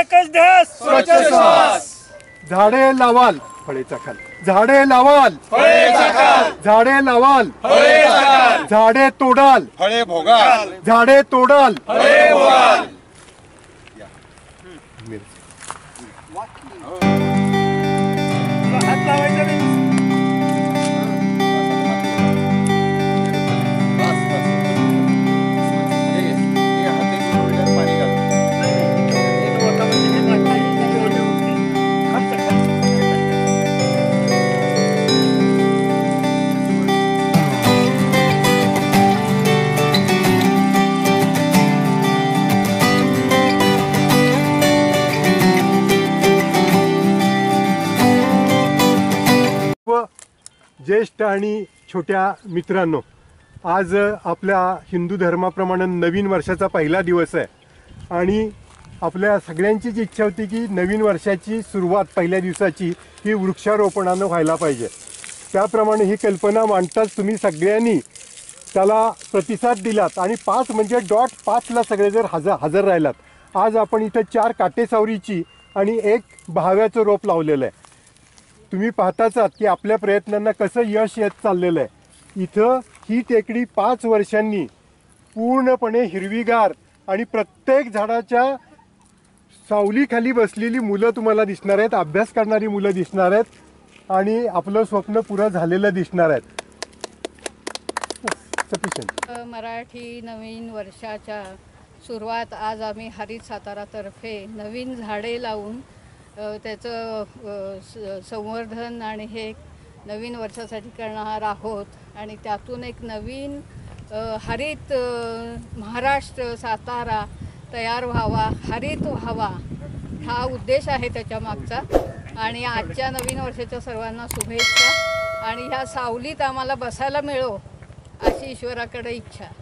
एकच ध्यास स्वच्छ श्वास. झाडे लावाल फळेचा खाल, झाडे लावाल फळे खाल, झाडे लावाल फळे खाल, झाडे तोडाल फळे भोगाल, झाडे तोडाल फळे भोगाल. हात लावायचा नाही. ज्येष्ठ आणि छोट्या मित्रांनो, आज आपल्या हिंदू धर्माप्रमाणे नवीन वर्षाचा पहिला दिवस आहे आणि आपल्या सगळ्यांचीच इच्छा होती की नवीन वर्षाची सुरुवात पहिल्या दिवसाची ही वृक्षारोपणानं व्हायला पाहिजे. त्याप्रमाणे ही कल्पना मांडताच तुम्ही सगळ्यांनी त्याला प्रतिसाद दिलात आणि 5 म्हणजे .5ला सगळे जर हजर राहिलात. आज आपण इथं 4 काटेसावरीची आणि 1 बहाव्याचं रोप लावलेलं आहे. तुम्ही पाहताच आहात की आपल्या प्रयत्नांना कसं यश येत चाललेलं आहे. इथं ही टेकडी 5 वर्षांनी पूर्णपणे हिरवीगार आणि प्रत्येक झाडाच्या सावलीखाली बसलेली मुलं तुम्हाला दिसणार आहेत, अभ्यास करणारी मुलं दिसणार आहेत आणि आपलं स्वप्न पुरं झालेलं दिसणार आहेत. मराठी नवीन वर्षाच्या सुरुवात आज आम्ही हरित सातारातर्फे नवीन झाडे लावून त्याचं संवर्धन आणि हे नवीन वर्षासाठी करणार आहोत आणि त्यातून एक नवीन हरित महाराष्ट्र सातारा तयार व्हावा, हरित व्हावा हा उद्देश आहे त्याच्या मागचा. आणि आजच्या नवीन वर्षाच्या सर्वांना शुभेच्छा आणि ह्या सावलीत आम्हाला बसायला मिळो अशी ईश्वराकडे इच्छा.